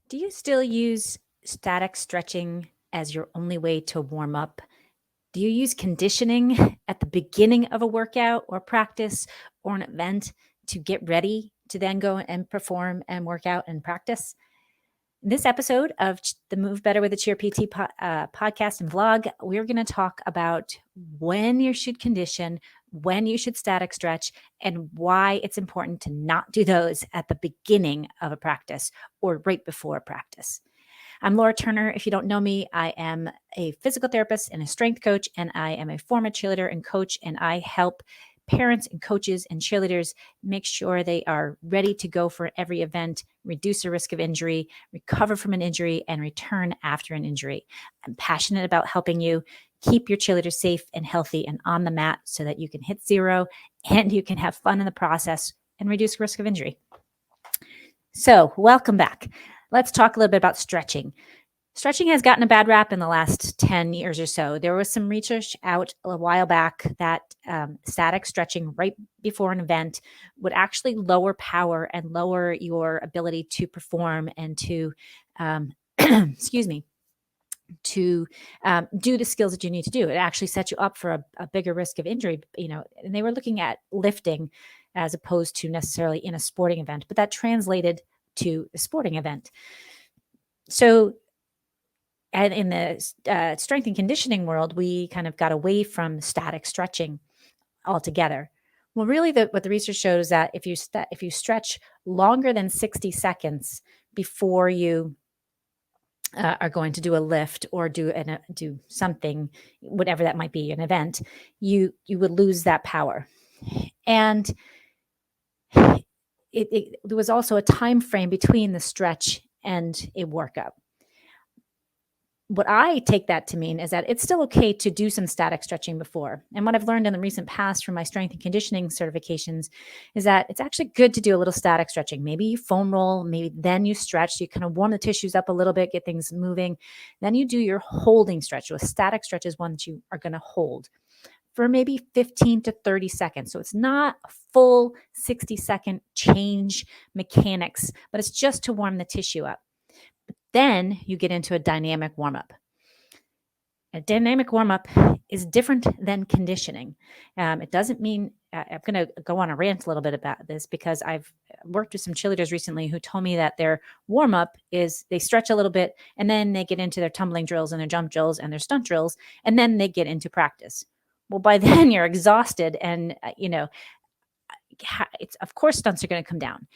Do you still use static stretching as your only way to warm up? Do you use conditioning at the beginning of a workout or practice or an event to get ready to then go and perform and work out and practice? In this episode of the Move Better with the Cheer PT podcast and vlog, we're going to talk about when you should condition, when you should static stretch, and why it's important to not do those at the beginning of a practice or right before practice. I'm Laura Turner. If you don't know me, I am a physical therapist and a strength coach, and I am a former cheerleader and coach, and I help parents and coaches and cheerleaders make sure they are ready to go for every event, reduce the risk of injury, recover from an injury, and return after an injury. I'm passionate about helping you keep your cheerleaders safe and healthy and on the mat so that you can hit zero and you can have fun in the process and reduce risk of injury. So, welcome back. Let's talk a little bit about stretching. Stretching has gotten a bad rap in the last 10 years or so. There was some research out a while back that static stretching right before an event would actually lower power and lower your ability to perform and to, excuse me, to do the skills that you need to do. It actually sets you up for a bigger risk of injury, and they were looking at lifting as opposed to necessarily in a sporting event, but that translated to a sporting event. So, and in the strength and conditioning world, we kind of got away from static stretching altogether. Well, really, what the research shows is that if you stretch longer than 60 seconds before you are going to do a lift or do something, whatever that might be, an event, you would lose that power. And there was also a time frame between the stretch and a workout. What I take that to mean is that it's still okay to do some static stretching before. And what I've learned in the recent past from my strength and conditioning certifications is that it's actually good to do a little static stretching. Maybe you foam roll, maybe then you stretch, so you kind of warm the tissues up a little bit, get things moving. Then you do your holding stretch. So a static stretch is one that you are going to hold for maybe 15 to 30 seconds. So it's not a full 60-second change mechanics, but it's just to warm the tissue up. But then you get into a dynamic warm-up. A dynamic warm-up is different than conditioning. It doesn't mean I'm going to go on a rant a little bit about this because I've worked with some cheerleaders recently who told me that their warm-up is they stretch a little bit and then they get into their tumbling drills and their jump drills and their stunt drills, and then they get into practice. Well, by then you're exhausted, and it's of course stunts are going to come down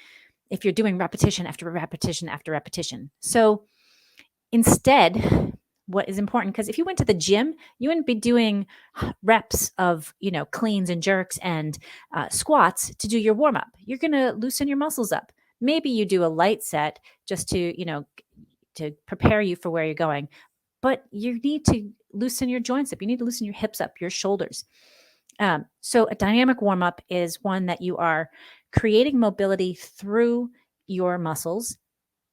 if you're doing repetition after repetition after repetition. So instead, what is important, because if you went to the gym, you wouldn't be doing reps of cleans and jerks and squats to do your warm up. You're going to loosen your muscles up. Maybe you do a light set just to prepare you for where you're going, but you need to loosen your joints up. You need to loosen your hips up, your shoulders. So a dynamic warm up is one that you are creating mobility through your muscles,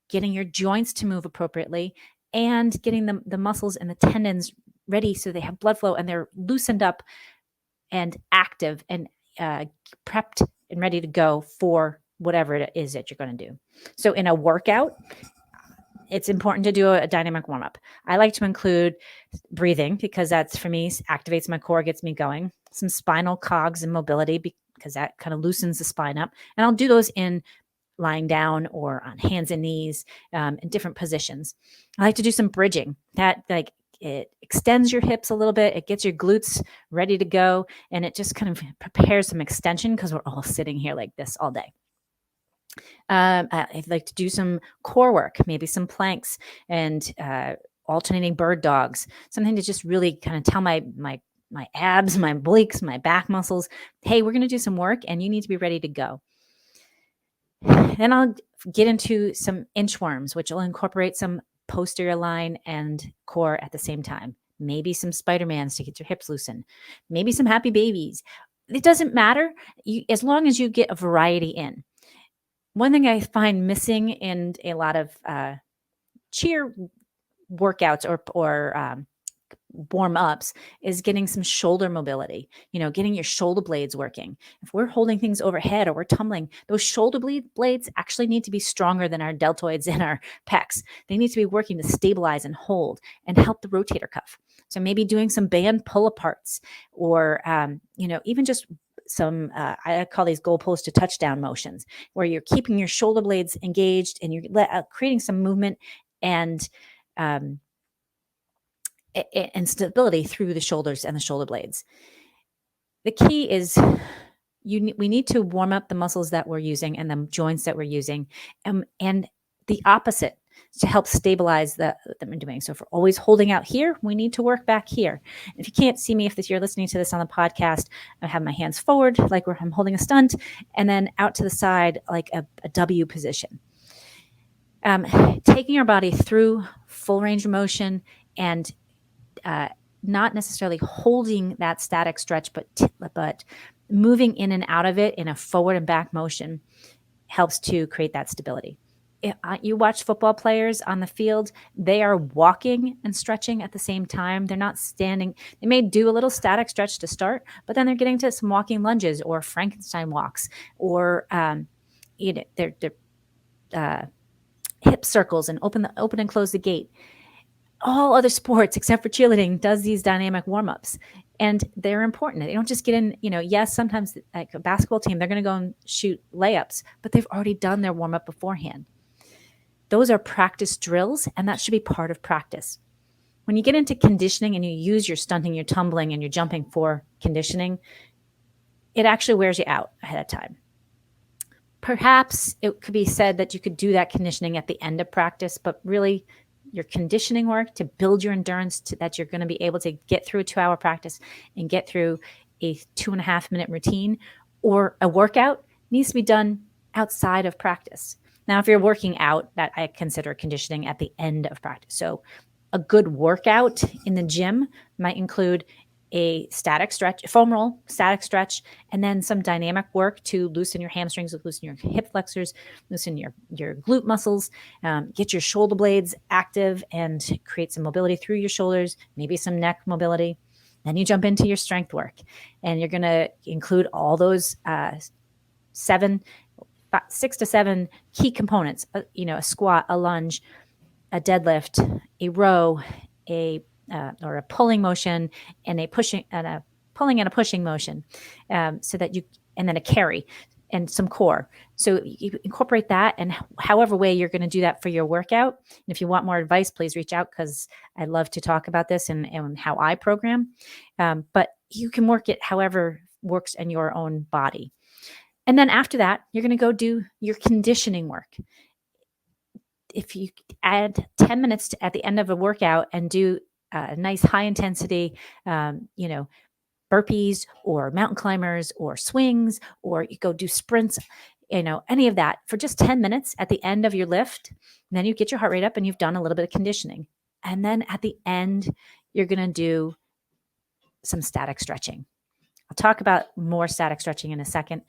getting your joints to move appropriately, and getting the muscles and the tendons ready so they have blood flow and they're loosened up and active and prepped and ready to go for whatever it is that you're going to do. So in a workout, it's important to do a dynamic warm-up. I like to include breathing because that's, for me, activates my core, gets me going. Some spinal cogs and mobility because that kind of loosens the spine up. And I'll do those in lying down or on hands and knees in different positions. I like to do some bridging. That it extends your hips a little bit. It gets your glutes ready to go. And it just kind of prepares some extension because we're all sitting here like this all day. I'd like to do some core work, maybe some planks and alternating bird dogs, something to just really kind of tell my abs, my obliques, my back muscles, hey, we're going to do some work and you need to be ready to go. Then I'll get into some inchworms, which will incorporate some posterior line and core at the same time. Maybe some Spider-Mans to get your hips loosened. Maybe some happy babies. It doesn't matter as long as you get a variety in. One thing I find missing in a lot of cheer workouts or warm ups is getting some shoulder mobility, getting your shoulder blades working. If we're holding things overhead or we're tumbling, those shoulder blades actually need to be stronger than our deltoids and our pecs. They need to be working to stabilize and hold and help the rotator cuff. So maybe doing some band pull aparts, or even just some I call these goalpost to touchdown motions, where you're keeping your shoulder blades engaged and you're creating some movement and stability through the shoulders and the shoulder blades. The key is we need to warm up the muscles that we're using and the joints that we're using, and the opposite to help stabilize that we're doing. So if we're always holding out here, we need to work back here. If you can't see me, if you're listening to this on the podcast, I have my hands forward like where I'm holding a stunt, and then out to the side like a W position. Taking our body through full range of motion and not necessarily holding that static stretch, but moving in and out of it in a forward and back motion helps to create that stability. You watch football players on the field, they are walking and stretching at the same time. They're not standing. They may do a little static stretch to start, but then they're getting to some walking lunges or Frankenstein walks, or their hip circles and open and close the gate. All other sports except for cheerleading does these dynamic warm-ups, and they're important. They don't just get in, yes, sometimes like a basketball team, they're going to go and shoot layups, but they've already done their warm-up beforehand. Those are practice drills, and that should be part of practice. When you get into conditioning and you use your stunting, your tumbling, and your jumping for conditioning, it actually wears you out ahead of time. Perhaps it could be said that you could do that conditioning at the end of practice, but really your conditioning work to build your endurance that you're going to be able to get through a 2-hour practice and get through a 2.5-minute routine or a workout needs to be done outside of practice. Now, if you're working out, that I consider conditioning at the end of practice. So a good workout in the gym might include a static stretch, a foam roll, static stretch, and then some dynamic work to loosen your hamstrings, loosen your hip flexors, loosen your glute muscles, get your shoulder blades active and create some mobility through your shoulders, maybe some neck mobility. Then you jump into your strength work, and you're going to include all those 6 to 7 key components, a squat, a lunge, a deadlift, a row, or a pulling motion, and a pushing and a pulling and a pushing motion, so that and then a carry and some core. So you incorporate that, and however way you're going to do that for your workout. And if you want more advice, please reach out, because I'd love to talk about this and how I program. But you can work it however works in your own body. And then after that, you're going to go do your conditioning work. If you add 10 minutes at the end of a workout and do a nice high intensity, burpees or mountain climbers or swings, or you go do sprints, any of that for just 10 minutes at the end of your lift, and then you get your heart rate up and you've done a little bit of conditioning. And then at the end, you're going to do some static stretching. I'll talk about more static stretching in a second.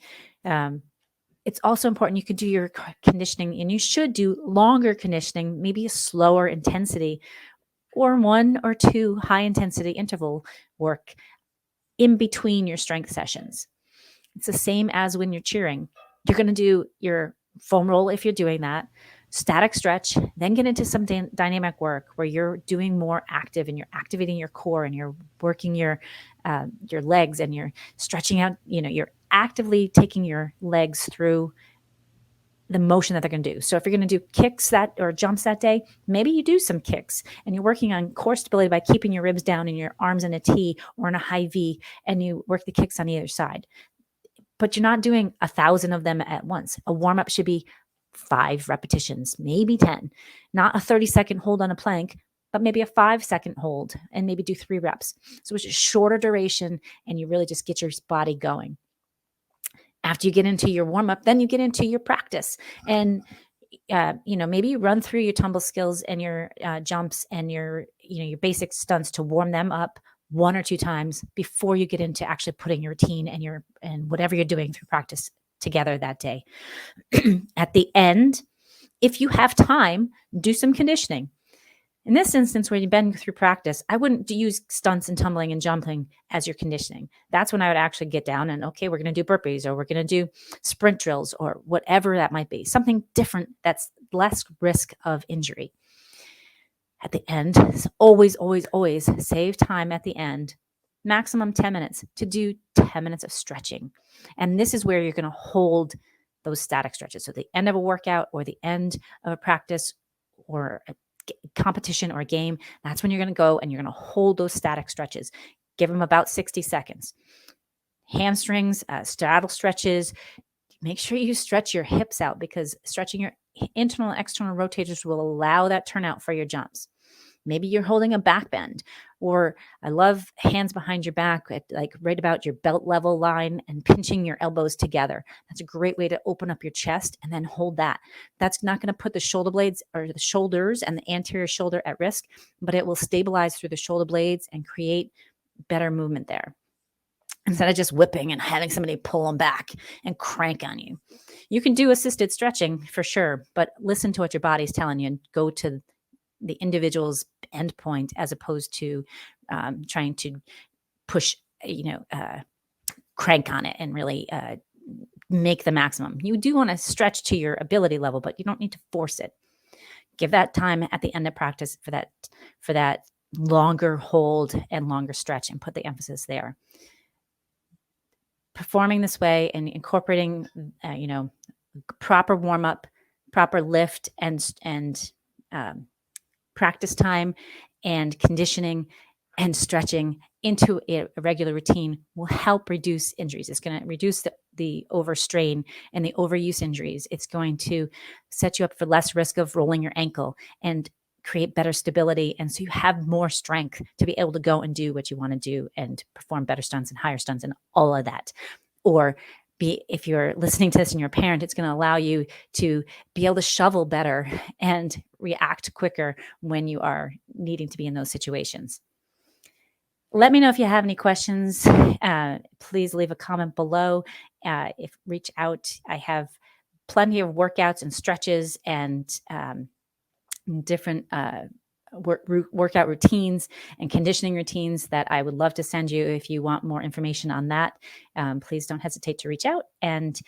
It's also important you could do your conditioning, and you should do longer conditioning, maybe a slower intensity, or 1 or 2 high intensity interval work in between your strength sessions. It's the same as when you're cheering. You're going to do your foam roll if you're doing that, static stretch, then get into some dynamic work where you're doing more active and you're activating your core and you're working your legs and you're stretching out, you're actively taking your legs through the motion that they're going to do. So if you're going to do kicks or jumps that day, maybe you do some kicks and you're working on core stability by keeping your ribs down and your arms in a T or in a high V, and you work the kicks on either side. But you're not doing 1,000 of them at once. A warm-up should be 5 repetitions, maybe 10, not a 30-second hold on a plank, but maybe a 5-second hold, and maybe do 3 reps. So it's a shorter duration, and you really just get your body going. After you get into your warm-up, then you get into your practice. And, maybe you run through your tumble skills and your jumps and your basic stunts to warm them up 1 or 2 times before you get into actually putting your routine and whatever you're doing through practice together that day. At the end, if you have time, do some conditioning. In this instance, where you've been through practice, I wouldn't use stunts and tumbling and jumping as your conditioning. That's when I would actually get down and, okay, we're going to do burpees, or we're going to do sprint drills, or whatever that might be, something different that's less risk of injury. At the end, always, always, always save time at the end, maximum 10 minutes to do 10 minutes of stretching. And this is where you're going to hold those static stretches. So the end of a workout or the end of a practice or a competition or a game, that's when you're going to go and you're going to hold those static stretches. Give them about 60 seconds. Hamstrings, straddle stretches. Make sure you stretch your hips out, because stretching your internal and external rotators will allow that turnout for your jumps. Maybe you're holding a back bend, or I love hands behind your back, like right about your belt level line, and pinching your elbows together. That's a great way to open up your chest and then hold that. That's not going to put the shoulder blades or the shoulders and the anterior shoulder at risk, but it will stabilize through the shoulder blades and create better movement there, instead of just whipping and having somebody pull them back and crank on you. You can do assisted stretching for sure, but listen to what your body's telling you and go to the individual's endpoint, as opposed to trying to push, crank on it and really make the maximum. You do want to stretch to your ability level, but you don't need to force it. Give that time at the end of practice for that longer hold and longer stretch, and put the emphasis there. Performing this way and incorporating, proper warm up, proper lift, and practice time and conditioning and stretching into a regular routine will help reduce injuries. It's going to reduce the overstrain and the overuse injuries. It's going to set you up for less risk of rolling your ankle and create better stability. And so you have more strength to be able to go and do what you want to do and perform better stunts and higher stunts and all of that. Or if you're listening to this and you're a parent, it's going to allow you to be able to shovel better and react quicker when you are needing to be in those situations. Let me know if you have any questions. Please leave a comment below. Reach out. I have plenty of workouts and stretches and different workout routines and conditioning routines that I would love to send you. If you want more information on that, please don't hesitate to reach out. And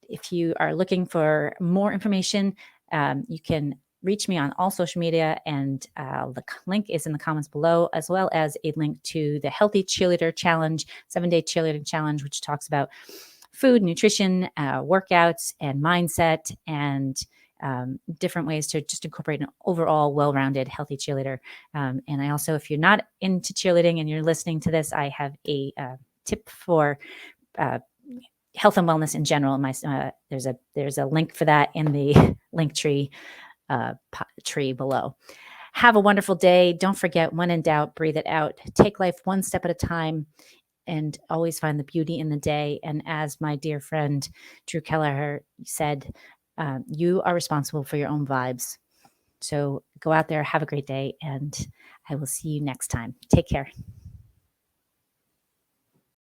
if you are looking for more information, you can reach me on all social media, and the link is in the comments below, as well as a link to the Healthy Cheerleader Challenge, 7-day cheerleading challenge, which talks about food, nutrition, workouts, and mindset, and different ways to just incorporate an overall well-rounded healthy cheerleader. And I also, if you're not into cheerleading and you're listening to this, I have a tip for health and wellness in general. There's a link for that in the link tree below. Have a wonderful day. Don't forget, when in doubt, breathe it out. Take life one step at a time, and always find the beauty in the day. And as my dear friend Drew Kelleher said, you are responsible for your own vibes. So go out there, have a great day, and I will see you next time. Take care.